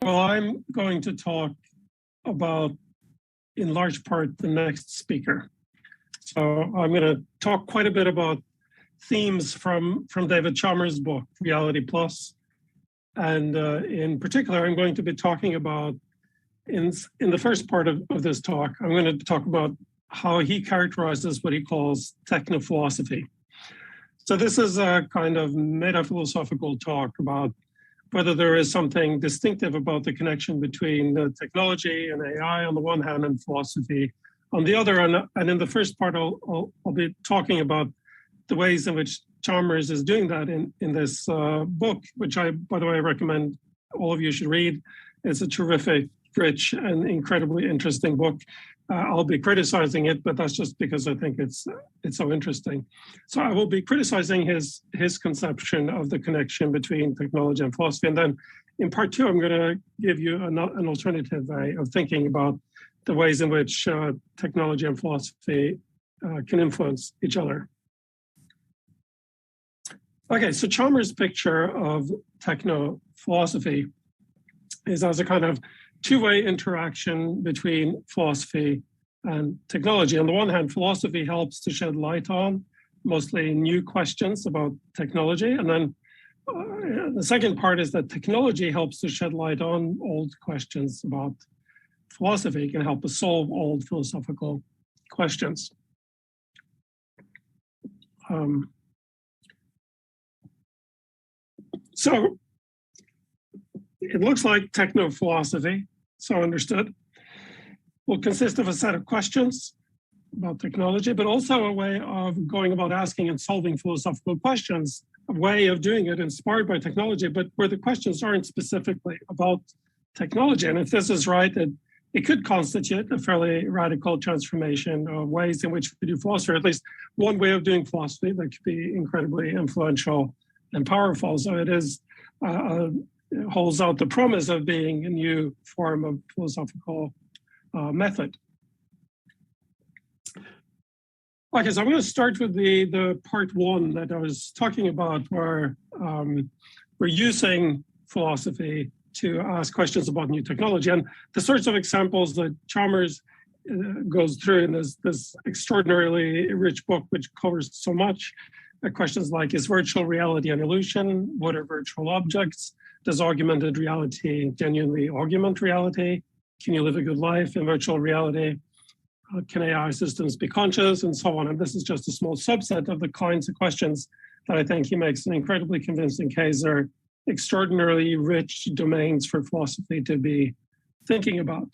Well, I'm going to talk about, in large part, the next speaker. So I'm going to talk quite a bit about themes from David Chalmers' book, Reality Plus. And in particular, I'm going to be talking about, in the first part of this talk, I'm going to talk about how he characterizes what he calls techno-philosophy. So this is a kind of meta-philosophical talk about whether there is something distinctive about the connection between the technology and AI on the one hand and philosophy on the other. And in the first part, I'll be talking about the ways in which Chalmers is doing that in this book, which I, by the way, recommend all of you should read. It's a terrific, rich, and incredibly interesting book. I'll be criticizing it, but that's just because I think it's so interesting. So I will be criticizing his conception of the connection between technology and philosophy. And then in part two, I'm going to give you an alternative way of thinking about the ways in which technology and philosophy can influence each other. Okay, so Chalmers' picture of techno-philosophy is as a kind of two-way interaction between philosophy and technology. On the one hand, philosophy helps to shed light on mostly new questions about technology. And then the second part is that technology helps to shed light on old questions about philosophy. It can help us solve old philosophical questions. So it looks like techno-philosophy, so understood, will consist of a set of questions about technology, but also a way of going about asking and solving philosophical questions, a way of doing it inspired by technology, but where the questions aren't specifically about technology. And if this is right, it could constitute a fairly radical transformation of ways in which we do philosophy, or at least one way of doing philosophy that could be incredibly influential and powerful. So it is it holds out the promise of being a new form of philosophical method. Okay, so I'm going to start with the part one that I was talking about, where we're using philosophy to ask questions about new technology. And the sorts of examples that Chalmers goes through in this extraordinarily rich book, which covers so much, questions like, is virtual reality an illusion? What are virtual objects? Does augmented reality genuinely augment reality? Can you live a good life in virtual reality? Can AI systems be conscious? And so on. And this is just a small subset of the kinds of questions that I think he makes an incredibly convincing case are extraordinarily rich domains for philosophy to be thinking about.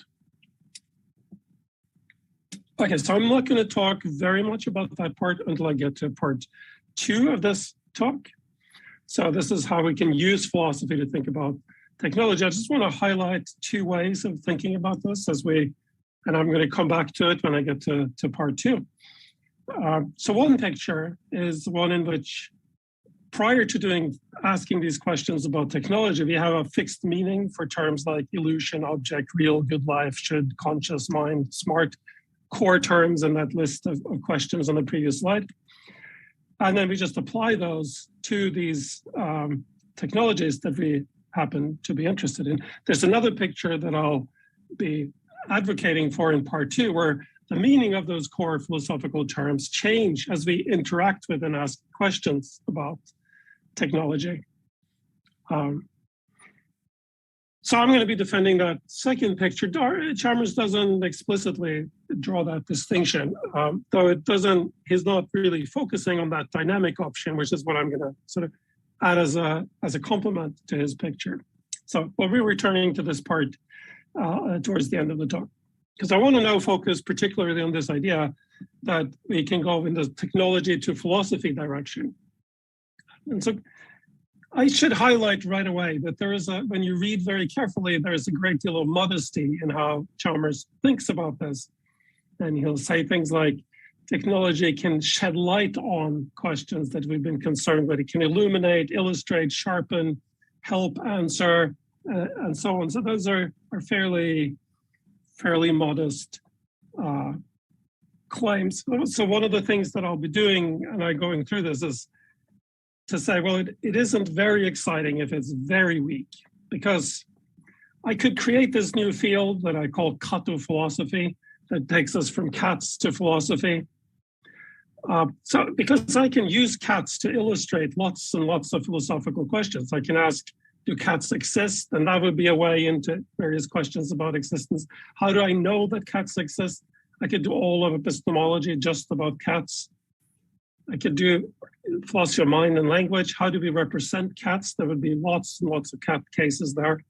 Okay, so I'm not going to talk very much about that part until I get to part two of this talk. So this is how we can use philosophy to think about technology. I just want to highlight two ways of thinking about this and I'm going to come back to it when I get to part two. So one picture is one in which, prior to asking these questions about technology, we have a fixed meaning for terms like illusion, object, real, good life, should, conscious, mind, smart, core terms in that list of questions on the previous slide. And then we just apply those to these technologies that we happen to be interested in. There's another picture that I'll be advocating for in part two, where the meaning of those core philosophical terms change as we interact with and ask questions about technology. So I'm going to be defending that second picture. Chalmers doesn't explicitly draw that distinction, though he's not really focusing on that dynamic option, which is what I'm going to sort of add as a complement to his picture. So we'll be returning to this part towards the end of the talk, because I want to now focus particularly on this idea that we can go in the technology to philosophy direction. And so I should highlight right away that when you read very carefully, there is a great deal of modesty in how Chalmers thinks about this. And he'll say things like, technology can shed light on questions that we've been concerned with. It can illuminate, illustrate, sharpen, help answer, and so on. So those are fairly modest claims. So one of the things that I'll be doing, and I'm going through this, is to say, well, it isn't very exciting if it's very weak, because I could create this new field that I call Cato philosophy that takes us from cats to philosophy. So because I can use cats to illustrate lots and lots of philosophical questions. I can ask, do cats exist? And that would be a way into various questions about existence. How do I know that cats exist? I could do all of epistemology just about cats. I could do philosophy of mind and language. How do we represent cats? There would be lots and lots of cat cases there.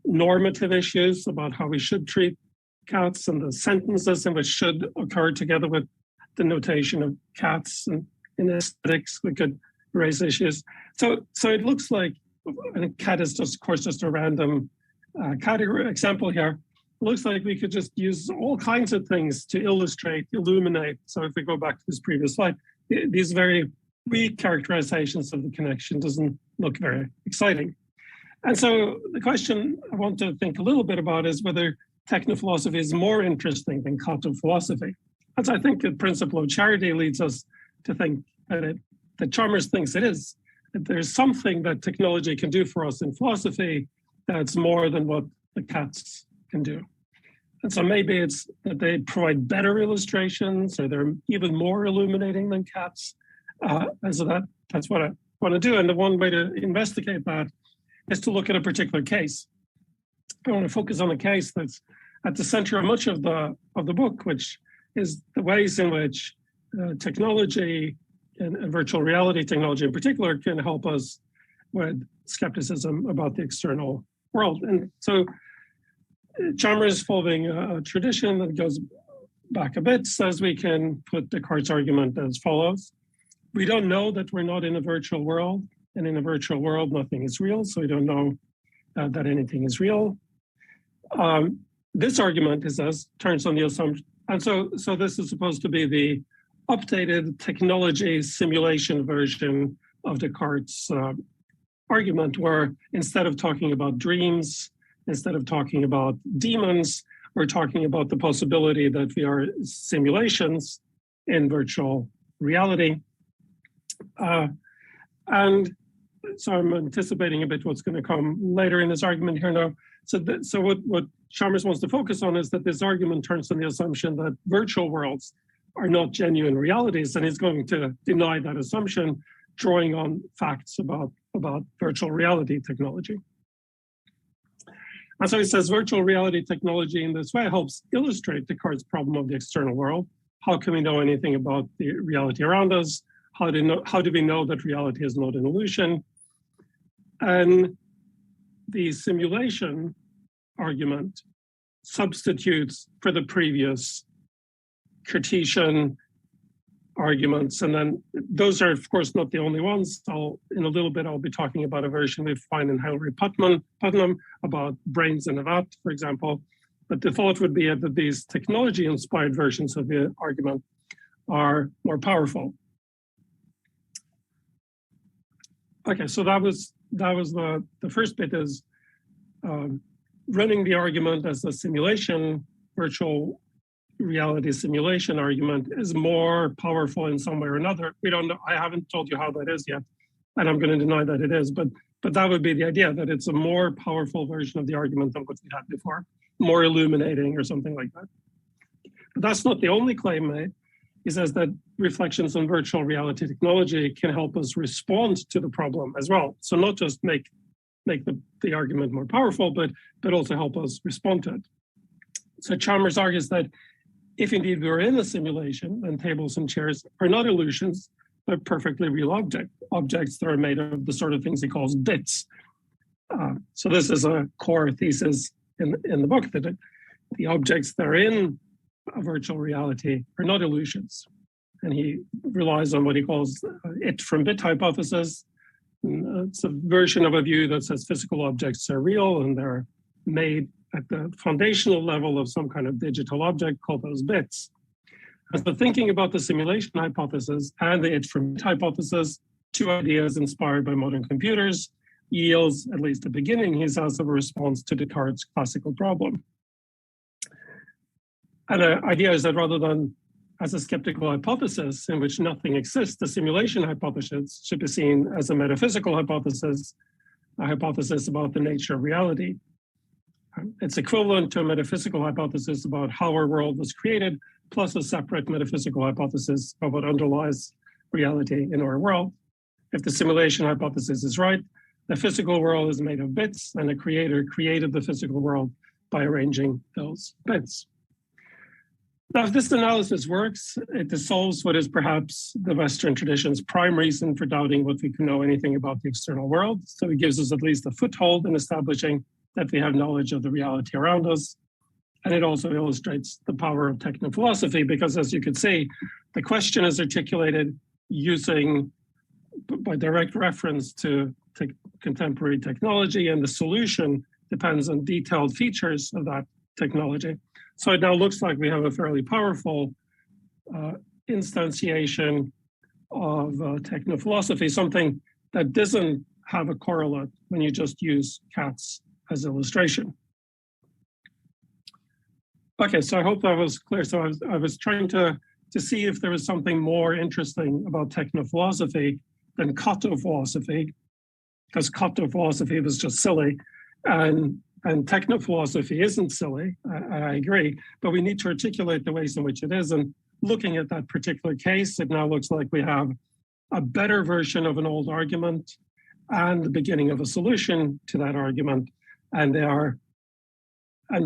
Normative issues about how we should treat cats and the sentences in which should occur together with the notation of cats, and in aesthetics we could raise issues. So it looks like, and cat is just, of course, just a random category example here. It looks like we could just use all kinds of things to illustrate, illuminate. So if we go back to this previous slide, these very weak characterizations of the connection doesn't look very exciting. And so the question I want to think a little bit about is whether technophilosophy is more interesting than Cato philosophy. And so I think the principle of charity leads us to think that Chalmers thinks it is, that there's something that technology can do for us in philosophy that's more than what the cats can do. And so maybe it's that they provide better illustrations, or they're even more illuminating than cats. And so that's what I want to do. And the one way to investigate that is to look at a particular case. I want to focus on a case that's at the center of much of the book, which is the ways in which technology and virtual reality technology in particular can help us with skepticism about the external world. And so Chalmers, following a tradition that goes back a bit, says we can put Descartes' argument as follows. We don't know that we're not in a virtual world, and in a virtual world, nothing is real, so we don't know that anything is real. This argument, he says, turns on the assumption, and so this is supposed to be the updated technology simulation version of Descartes' argument, where instead of talking about dreams, instead of talking about demons, we're talking about the possibility that we are simulations in virtual reality. And so I'm anticipating a bit what's going to come later in this argument here now. So what Chalmers wants to focus on is that this argument turns on the assumption that virtual worlds are not genuine realities, and he's going to deny that assumption, drawing on facts about virtual reality technology. And so he says virtual reality technology in this way helps illustrate Descartes' problem of the external world. How can we know anything about the reality around us? How do we know that reality is not an illusion? And the simulation argument substitutes for the previous Cartesian arguments. And then those are, of course, not the only ones. In a little bit, I'll be talking about a version we find in Hilary Putnam about brains in a vat, for example. But the thought would be that these technology-inspired versions of the argument are more powerful. Okay, so that was the first bit, is running the argument as a simulation, virtual reality simulation argument is more powerful in some way or another. We don't know. I haven't told you how that is yet, and I'm going to deny that it is, but that would be the idea, that it's a more powerful version of the argument than what we had before, more illuminating or something like that. But that's not the only claim made. He says that reflections on virtual reality technology can help us respond to the problem as well. So not just make the argument more powerful, but also help us respond to it. So Chalmers argues that if indeed we are in a simulation, then tables and chairs are not illusions, but perfectly real objects that are made of the sort of things he calls bits. So this is a core thesis in the book, that the objects that are in a virtual reality are not illusions. And he relies on what he calls it from bit hypothesis. It's a version of a view that says physical objects are real and they're made at the foundational level of some kind of digital object called those bits. And so thinking about the simulation hypothesis and the it from bit hypothesis, two ideas inspired by modern computers, yields, at least the beginning, he says, of a response to Descartes' classical problem. And the idea is that rather than as a skeptical hypothesis in which nothing exists, the simulation hypothesis should be seen as a metaphysical hypothesis, a hypothesis about the nature of reality. It's equivalent to a metaphysical hypothesis about how our world was created, plus a separate metaphysical hypothesis of what underlies reality in our world. If the simulation hypothesis is right, the physical world is made of bits, and a creator created the physical world by arranging those bits. Now, if this analysis works, it dissolves what is perhaps the Western tradition's prime reason for doubting what we can know anything about the external world. So it gives us at least a foothold in establishing that we have knowledge of the reality around us. And it also illustrates the power of techno-philosophy, because as you can see, the question is articulated using, by direct reference to contemporary technology, and the solution depends on detailed features of that technology. So it now looks like we have a fairly powerful instantiation of techno-philosophy, something that doesn't have a correlate when you just use cats as illustration. Okay, so I hope that was clear. So I was trying to see if there was something more interesting about techno-philosophy than Kotto-philosophy, because Kotto-philosophy was just silly, and techno-philosophy isn't silly, I agree, but we need to articulate the ways in which it is. And looking at that particular case, it now looks like we have a better version of an old argument and the beginning of a solution to that argument. And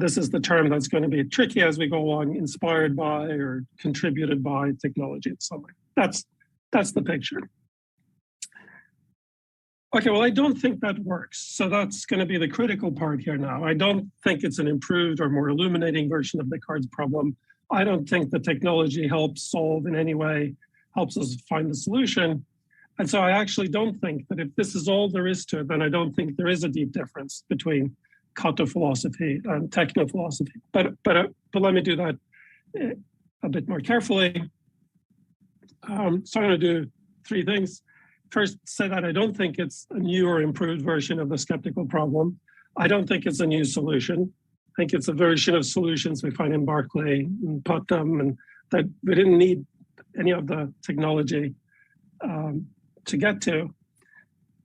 this is the term that's going to be tricky as we go along, inspired by or contributed by technology in some way. That's the picture. Okay, well, I don't think that works. So that's going to be the critical part here now. I don't think it's an improved or more illuminating version of Descartes' problem. I don't think the technology helps solve in any way, helps us find the solution. And so I actually don't think that if this is all there is to it, then I don't think there is a deep difference between Kotto-philosophy and techno-philosophy. But let me do that a bit more carefully. So I'm going to do three things. First, say that I don't think it's a new or improved version of the skeptical problem. I don't think it's a new solution. I think it's a version of solutions we find in Berkeley and Putnam, and that we didn't need any of the technology to get to.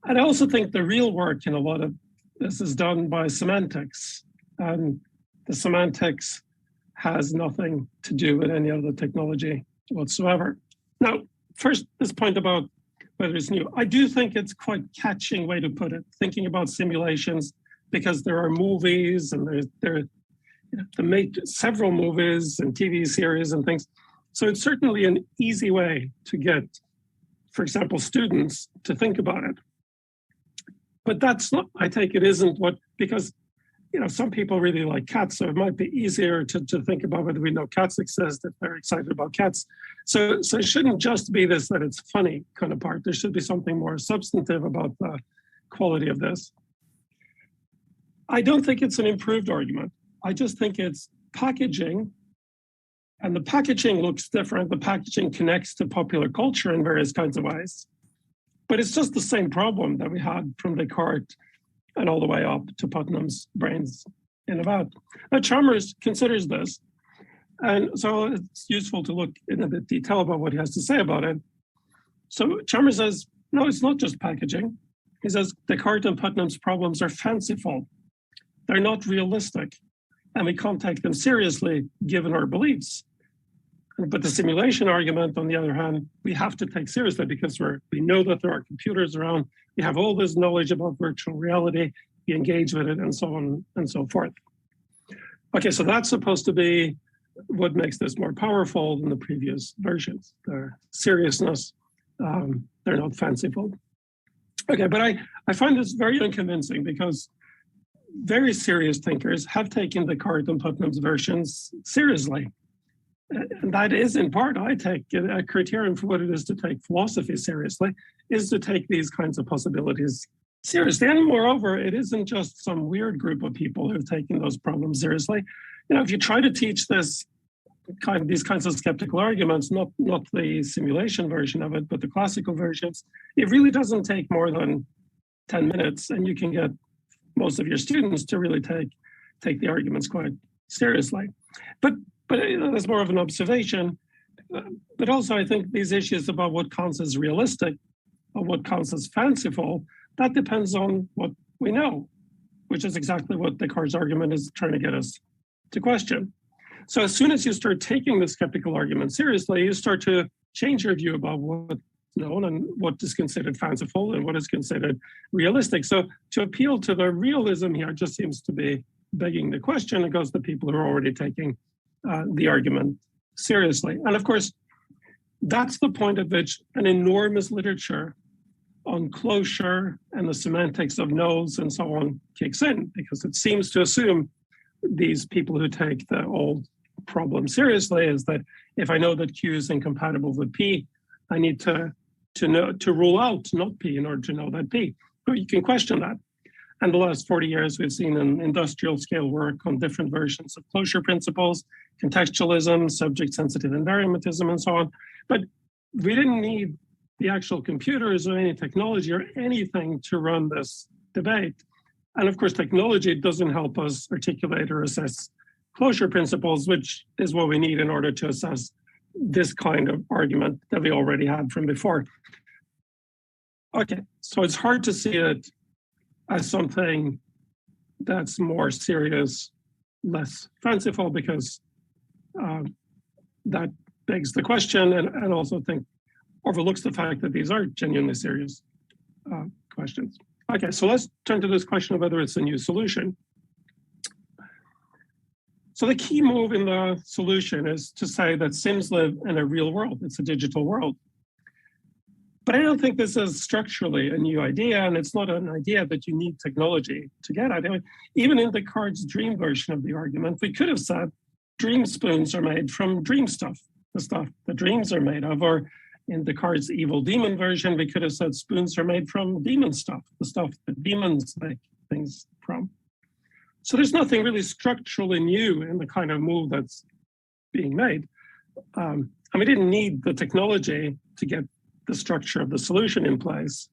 And I also think the real work in a lot of this is done by semantics, and the semantics has nothing to do with any of the technology whatsoever. Now, first, this point about whether it's new. I do think it's quite catching way to put it, thinking about simulations, because there are movies and there made several movies and TV series and things. So it's certainly an easy way to get, for example, students to think about it. But that's not, I take it isn't what, because some people really like cats, so it might be easier to think about whether we know cats exist if they're excited about cats. So it shouldn't just be this, that it's funny kind of part. There should be something more substantive about the quality of this. I don't think it's an improved argument. I just think it's packaging, and the packaging looks different. The packaging connects to popular culture in various kinds of ways. But it's just the same problem that we had from Descartes and all the way up to Putnam's brains in about. Now, Chalmers considers this, and so it's useful to look in a bit detail about what he has to say about it. So Chalmers says, no, it's not just packaging. He says Descartes and Putnam's problems are fanciful. They're not realistic, and we can't take them seriously given our beliefs. But the simulation argument, on the other hand, we have to take seriously because we know that there are computers around. We have all this knowledge about virtual reality. We engage with it, and so on and so forth. Okay, so that's supposed to be what makes this more powerful than the previous versions. Their seriousness, they're not fanciful. Okay, but I find this very unconvincing because very serious thinkers have taken Descartes and Putnam's versions seriously. And that is in part, I take a criterion for what it is to take philosophy seriously, is to take these kinds of possibilities seriously. And moreover, it isn't just some weird group of people who've taken those problems seriously. If you try to teach these kinds of skeptical arguments, not the simulation version of it, but the classical versions, it really doesn't take more than 10 minutes, and you can get most of your students to really take the arguments quite seriously. But that's more of an observation. But also, I think these issues about what counts as realistic or what counts as fanciful, that depends on what we know. which is exactly what Descartes' argument is trying to get us to question. So as soon as you start taking the skeptical argument seriously, you start to change your view about what's known and what is considered fanciful and what is considered realistic. So to appeal to the realism here just seems to be begging the question. It goes to people who are already taking the argument seriously. And of course, that's the point at which an enormous literature on closure and the semantics of nodes and so on kicks in, because it seems to assume these people who take the old problem seriously is that if I know that Q is incompatible with P, I need to rule out not P in order to know that P. But you can question that. And the last 40 years, we've seen an industrial scale work on different versions of closure principles, contextualism, subject-sensitive invariantism, and so on. But we didn't need the actual computers or any technology or anything to run this debate. And of course, technology doesn't help us articulate or assess closure principles, which is what we need in order to assess this kind of argument that we already had from before. Okay, so it's hard to see it as something that's more serious, less fanciful, because that begs the question, and also think overlooks the fact that these are genuinely serious questions. Okay, so let's turn to this question of whether it's a new solution. So the key move in the solution is to say that sims live in a real world. It's a digital world. But I don't think this is structurally a new idea, and it's not an idea that you need technology to get at. Even in Descartes' dream version of the argument, we could have said dream spoons are made from dream stuff, the stuff that dreams are made of, or in Descartes' evil demon version, we could have said spoons are made from demon stuff, the stuff that demons make things from. So there's nothing really structurally new in the kind of move that's being made. And we didn't need the technology to get the structure of the solution in place.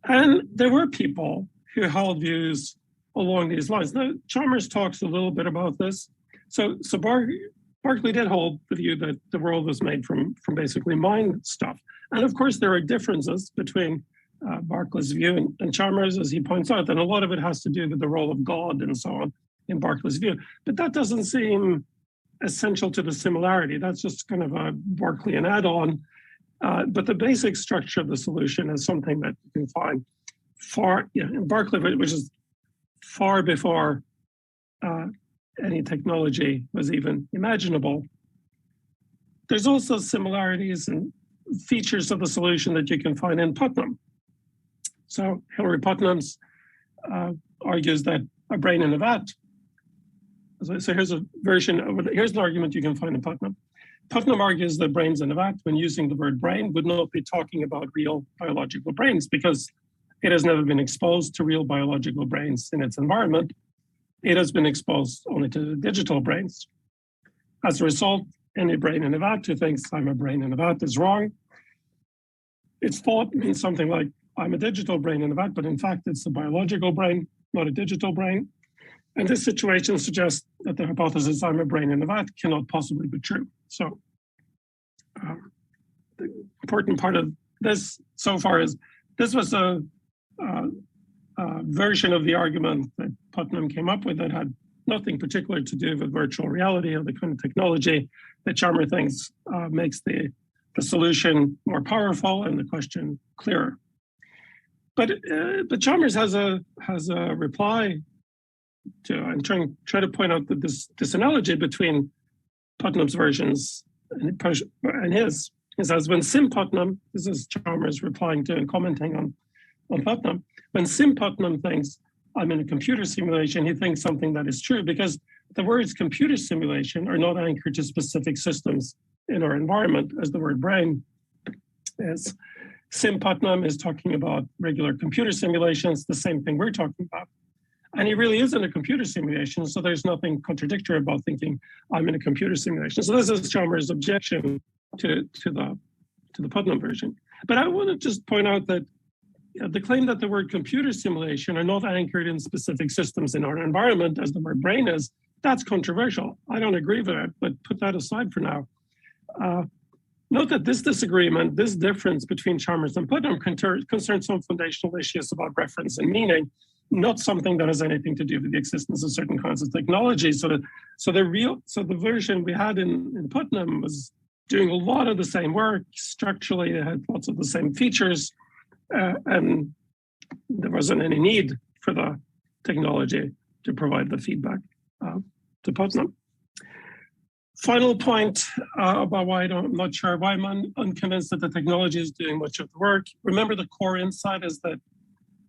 And there were people who held views along these lines. Now, Chalmers talks a little bit about this. So Berkeley did hold the view that the world was made from basically mind stuff. And of course, there are differences between Berkeley's view and Chalmers, as he points out, and a lot of it has to do with the role of God and so on in Berkeley's view. But that doesn't seem essential to the similarity. That's just kind of a Berkeleyan add-on. But the basic structure of the solution is something that you can find in Berkeley, which is far before any technology was even imaginable. There's also similarities and features of the solution that you can find in Putnam. So Hilary Putnam's argues that a brain in a vat. So here's a version of, here's an argument you can find in Putnam. Putnam argues that brains in a vat, when using the word brain, would not be talking about real biological brains because it has never been exposed to real biological brains in its environment. It has been exposed only to digital brains. As a result, any brain in a vat who thinks I'm a brain in a vat is wrong. Its thought means something like I'm a digital brain in a vat, but in fact, it's a biological brain, not a digital brain. And this situation suggests that the hypothesis I'm a brain in a vat cannot possibly be true. So the important part of this so far is this was a version of the argument that Putnam came up with that had nothing particular to do with virtual reality or the kind of technology that Chalmers thinks makes the solution more powerful and the question clearer. But Chalmers has a reply to, I'm trying to point out that this analogy between Putnam's versions and his. He says, when Sim Putnam, this is Chalmers replying to and commenting on Putnam, when Sim Putnam thinks I'm in a computer simulation, he thinks something that is true because the words computer simulation are not anchored to specific systems in our environment, as the word brain is. Sim Putnam is talking about regular computer simulations, the same thing we're talking about. And he really is in a computer simulation, so there's nothing contradictory about thinking I'm in a computer simulation. So this is Chalmers' objection to the Putnam version. But I want to just point out that the claim that the word computer simulation are not anchored in specific systems in our environment, as the word brain is, that's controversial. I don't agree with it, but put that aside for now. Note that this disagreement, this difference between Chalmers and Putnam concerns some foundational issues about reference and meaning, not something that has anything to do with the existence of certain kinds of technology. So the version we had in Putnam was doing a lot of the same work. Structurally, it had lots of the same features, and there wasn't any need for the technology to provide the feedback to Putnam. Final point about why I'm not sure why I'm unconvinced that the technology is doing much of the work. Remember, the core insight is that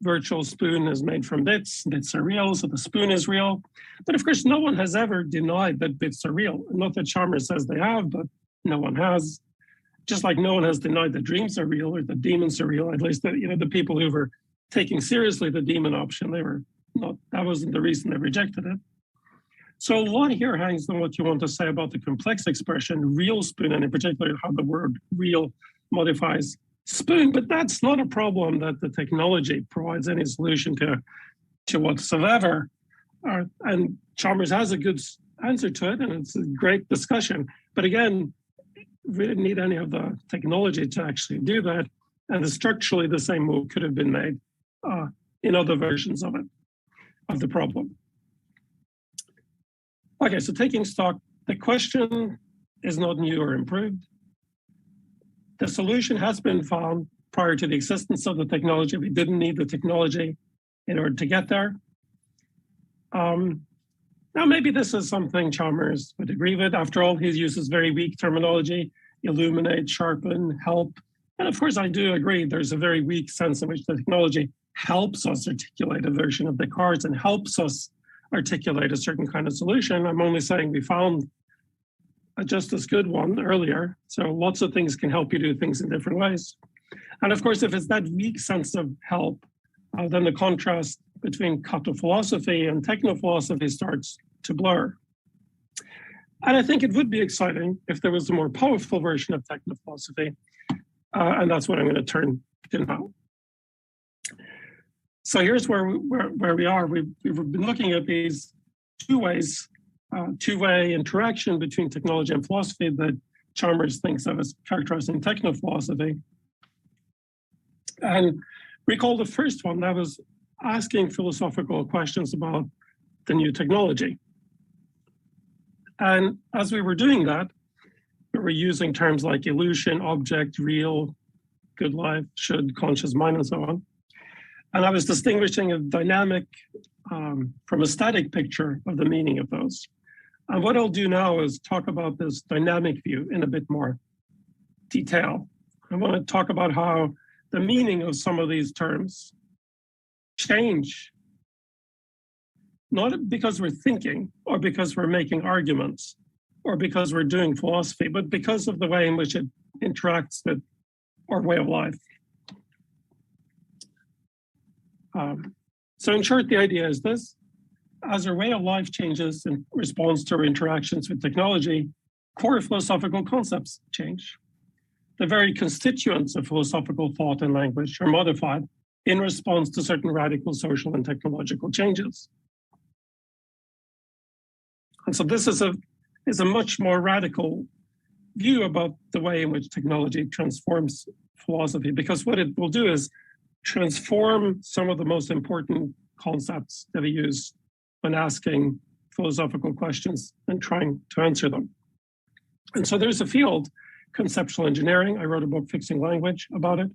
virtual spoon is made from bits. Bits are real, so the spoon is real. But of course, no one has ever denied that bits are real. Not that Chalmers says they have, but no one has. Just like no one has denied that dreams are real or that demons are real. At least the people who were taking seriously the demon option, they were not. That wasn't the reason they rejected it. So a lot here hangs on what you want to say about the complex expression real spoon, and in particular how the word real modifies spoon. But that's not a problem that the technology provides any solution to whatsoever. And Chalmers has a good answer to it, and it's a great discussion. But again, we didn't need any of the technology to actually do that. And structurally, the same move could have been made in other versions of it, of the problem. Okay, so taking stock, the question is not new or improved. The solution has been found prior to the existence of the technology. We didn't need the technology in order to get there. Now, maybe this is something Chalmers would agree with. After all, he uses very weak terminology, illuminate, sharpen, help. And of course, I do agree there's a very weak sense in which the technology helps us articulate a version of Descartes and helps us articulate a certain kind of solution. I'm only saying we found a just as good one earlier. So lots of things can help you do things in different ways. And of course, if it's that weak sense of help, then the contrast between catho-philosophy and techno-philosophy starts to blur. And I think it would be exciting if there was a more powerful version of techno-philosophy. And that's what I'm going to turn to now. So here's where we are. We've been looking at these two-way interaction between technology and philosophy that Chalmers thinks of as characterizing techno-philosophy. And recall the first one, that was asking philosophical questions about the new technology. And as we were doing that, we were using terms like illusion, object, real, good life, should, conscious mind, and so on. And I was distinguishing a dynamic from a static picture of the meaning of those. And what I'll do now is talk about this dynamic view in a bit more detail. I want to talk about how the meaning of some of these terms change, not because we're thinking or because we're making arguments or because we're doing philosophy, but because of the way in which it interacts with our way of life. So in short, the idea is this: as our way of life changes in response to our interactions with technology, core philosophical concepts change. The very constituents of philosophical thought and language are modified in response to certain radical social and technological changes. And so this is a much more radical view about the way in which technology transforms philosophy, because what it will do is transform some of the most important concepts that we use when asking philosophical questions and trying to answer them. And so there's a field, conceptual engineering. I wrote a book, Fixing Language, about it.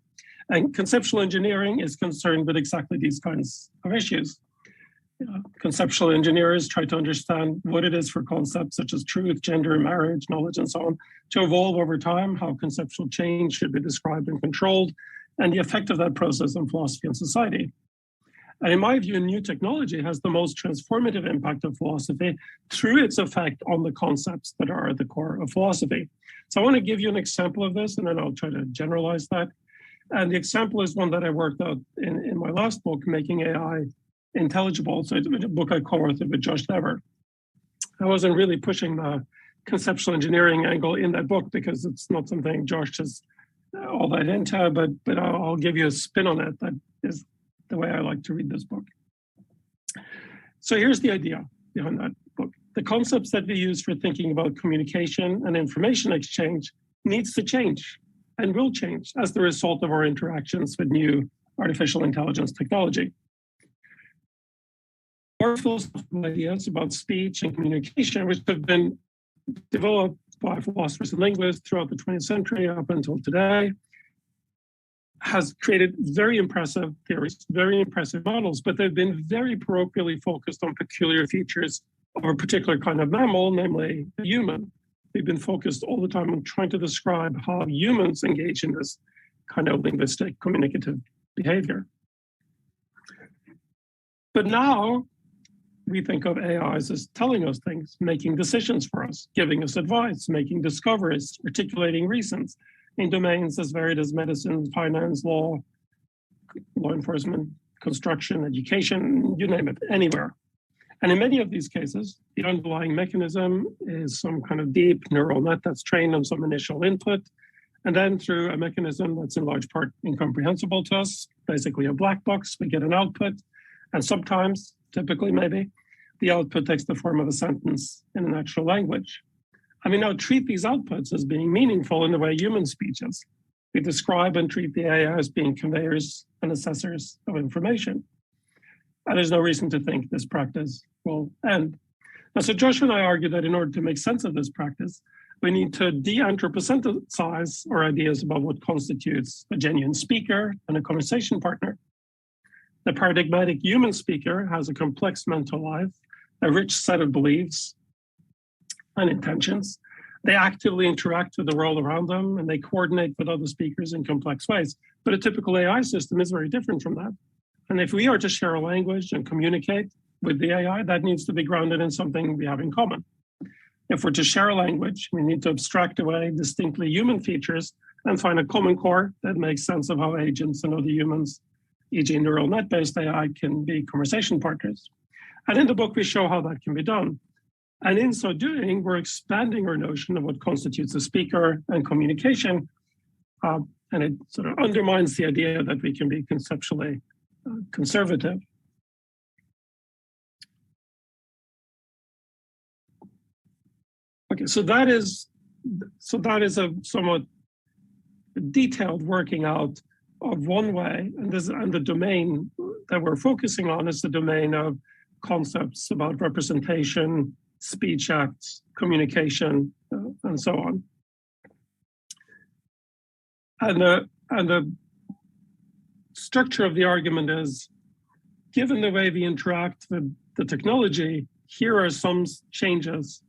And conceptual engineering is concerned with exactly these kinds of issues. Conceptual engineers try to understand what it is for concepts such as truth, gender, marriage, knowledge, and so on, to evolve over time, how conceptual change should be described and controlled, and the effect of that process on philosophy and society. And in my view, new technology has the most transformative impact of philosophy through its effect on the concepts that are at the core of philosophy. So I want to give you an example of this, and then I'll try to generalize that. And the example is one that I worked out in my last book, Making AI Intelligible. So it's a book I co-authored with Josh Lever. I wasn't really pushing the conceptual engineering angle in that book because it's not something Josh is all that into, but I'll give you a spin on it. That is the way I like to read this book. So here's the idea behind that book. The concepts that we use for thinking about communication and information exchange needs to change and will change as the result of our interactions with new artificial intelligence technology. Our philosophical ideas about speech and communication, which have been developed by philosophers and linguists throughout the 20th century up until today, has created very impressive theories, very impressive models, but they've been very parochially focused on peculiar features of a particular kind of mammal, namely the human. They've been focused all the time on trying to describe how humans engage in this kind of linguistic communicative behavior. But now we think of AIs as telling us things, making decisions for us, giving us advice, making discoveries, articulating reasons in domains as varied as medicine, finance, law enforcement, construction, education, you name it, anywhere. And in many of these cases, the underlying mechanism is some kind of deep neural net that's trained on some initial input, and then through a mechanism that's in large part incomprehensible to us, basically a black box, we get an output, and sometimes, typically maybe, the output takes the form of a sentence in a natural language. And we now treat these outputs as being meaningful in the way human speech is. We describe and treat the AI as being conveyors and assessors of information. And there's no reason to think this practice will end. Now, so Joshua and I argue that in order to make sense of this practice, we need to de-anthropocentриze our ideas about what constitutes a genuine speaker and a conversation partner. The paradigmatic human speaker has a complex mental life, a rich set of beliefs and intentions. They actively interact with the world around them, and they coordinate with other speakers in complex ways. But a typical AI system is very different from that. And if we are to share a language and communicate with the AI, that needs to be grounded in something we have in common. If we're to share a language, we need to abstract away distinctly human features and find a common core that makes sense of how agents and other humans, e.g. neural net-based AI, can be conversation partners. And in the book, we show how that can be done. And in so doing, we're expanding our notion of what constitutes a speaker and communication. And it sort of undermines the idea that we can be conceptually conservative. Okay, so that is a somewhat detailed working out of one way, and the domain that we're focusing on is the domain of concepts about representation, speech acts, communication, and so on. And the structure of the argument is, given the way we interact with the technology, here are some changes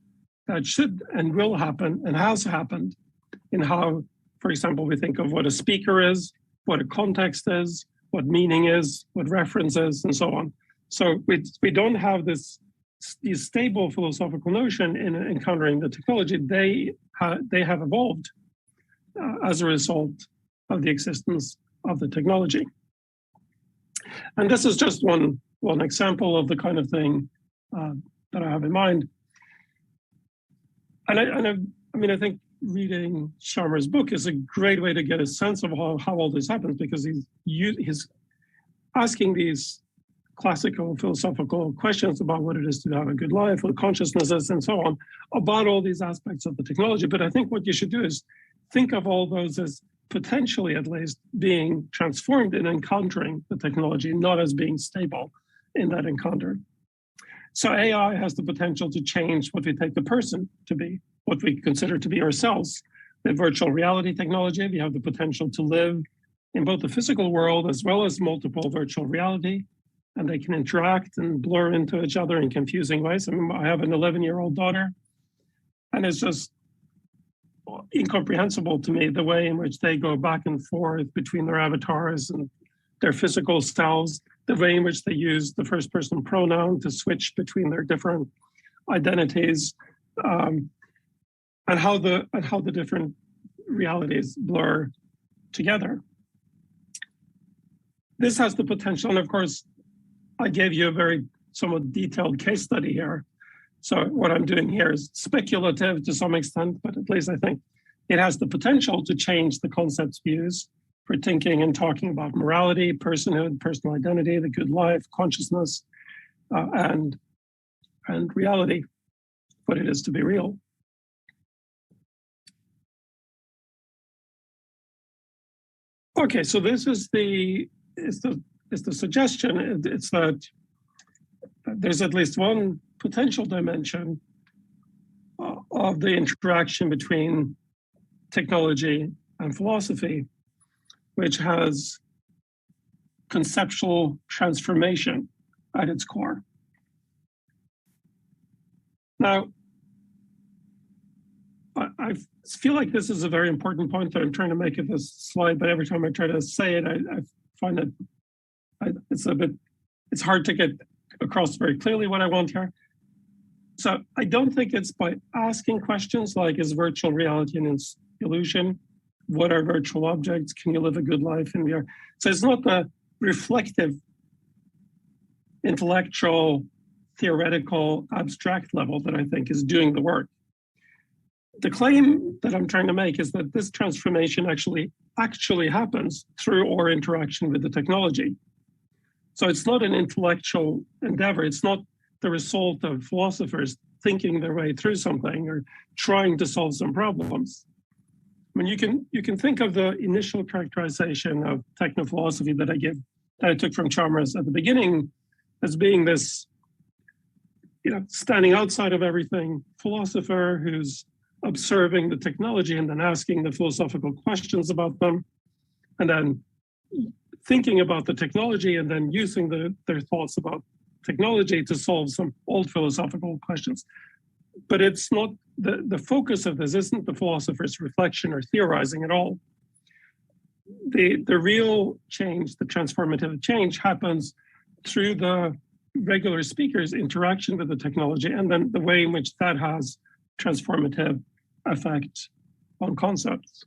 that should and will happen and has happened in how, for example, we think of what a speaker is, what a context is, what meaning is, what reference is, and so on. So we don't have these stable philosophical notion in encountering the technology. They have evolved as a result of the existence of the technology. And this is just one example of the kind of thing that I have in mind. And I think reading Sharma's book is a great way to get a sense of how all this happens, because he's asking these classical philosophical questions about what it is to have a good life, what consciousness is, and so on, about all these aspects of the technology. But I think what you should do is think of all those as potentially, at least, being transformed in encountering the technology, not as being stable in that encounter. So AI has the potential to change what we take the person to be, what we consider to be ourselves. With virtual reality technology, we have the potential to live in both the physical world as well as multiple virtual reality, and they can interact and blur into each other in confusing ways. I mean, I have an 11-year-old daughter, and it's just incomprehensible to me the way in which they go back and forth between their avatars and their physical selves, the way in which they use the first person pronoun to switch between their different identities, and how the different realities blur together. This has the potential, and of course, I gave you a very somewhat detailed case study here. So what I'm doing here is speculative to some extent, but at least I think it has the potential to change the concepts we use for thinking and talking about morality, personhood, personal identity, the good life, consciousness, and reality, what it is to be real. Okay, so this is the suggestion. It's that there's at least one potential dimension of the interaction between technology and philosophy, which has conceptual transformation at its core. Now, I feel like this is a very important point that I'm trying to make in this slide, but every time I try to say it, I find that it's hard to get across very clearly what I want here. So I don't think it's by asking questions like, is virtual reality an illusion? What are virtual objects? Can you live a good life in VR? So it's not the reflective, intellectual, theoretical, abstract level that I think is doing the work. The claim that I'm trying to make is that this transformation actually happens through our interaction with the technology. So it's not an intellectual endeavor. It's not the result of philosophers thinking their way through something or trying to solve some problems. I mean, you can think of the initial characterization of techno-philosophy that I took from Chalmers at the beginning as being this, standing outside of everything philosopher who's observing the technology and then asking the philosophical questions about them, and then thinking about the technology and then using their thoughts about technology to solve some old philosophical questions. But it's not the focus of this isn't the philosopher's reflection or theorizing at all. The real change, the transformative change, happens through the regular speaker's interaction with the technology and then the way in which that has transformative effect on concepts.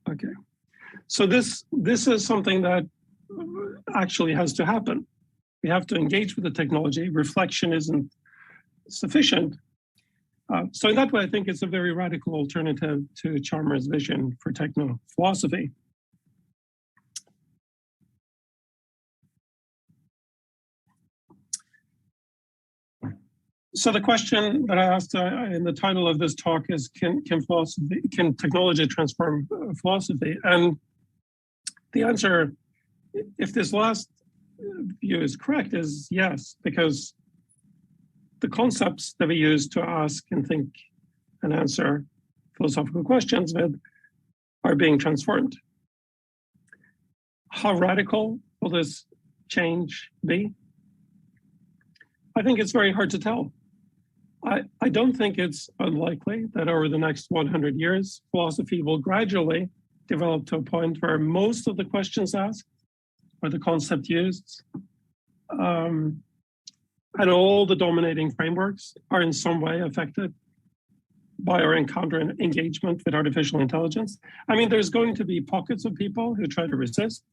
Okay, so this is something that actually has to happen. We have to engage with the technology. Reflection isn't sufficient. So in that way, I think it's a very radical alternative to Chalmers' vision for techno-philosophy. So the question that I asked in the title of this talk is, can technology transform philosophy? And the answer, if this last view is correct, is yes, because the concepts that we use to ask and think and answer philosophical questions with are being transformed. How radical will this change be? I think it's very hard to tell. I don't think it's unlikely that over the next 100 years, philosophy will gradually develop to a point where most of the questions asked or the concept used and all the dominating frameworks are in some way affected by our encounter and engagement with artificial intelligence. I mean, there's going to be pockets of people who try to resist.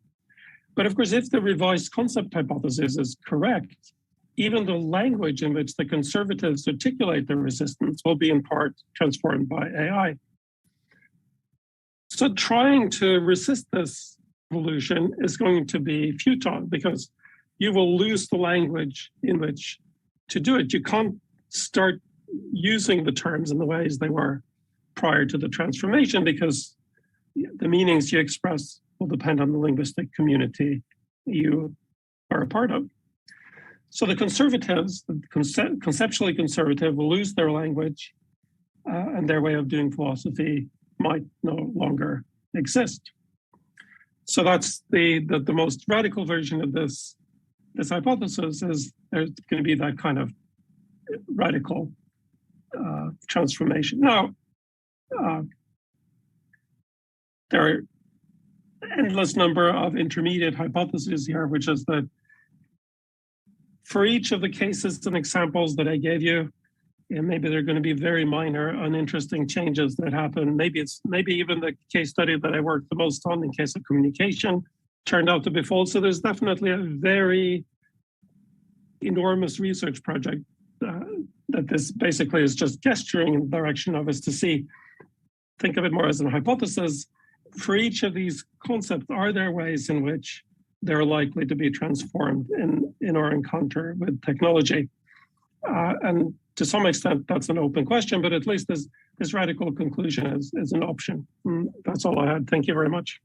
But of course, if the revised concept hypothesis is correct, even the language in which the conservatives articulate their resistance will be in part transformed by AI. So trying to resist this evolution is going to be futile because you will lose the language in which to do it. You can't start using the terms in the ways they were prior to the transformation because the meanings you express will depend on the linguistic community you are a part of. So the conservatives, the conceptually conservative, will lose their language and their way of doing philosophy might no longer exist. So that's the most radical version of this hypothesis is there's going to be that kind of radical transformation. Now, there are endless number of intermediate hypotheses here, which is that for each of the cases and examples that I gave you, and maybe they're going to be very minor, uninteresting changes that happen. Maybe even the case study that I worked the most on in case of communication turned out to be false. So there's definitely a very enormous research project that this basically is just gesturing in the direction of us to see, think of it more as a hypothesis. For each of these concepts, are there ways in which they're likely to be transformed in our encounter with technology? And to some extent, that's an open question, but at least this radical conclusion is an option. That's all I had. Thank you very much.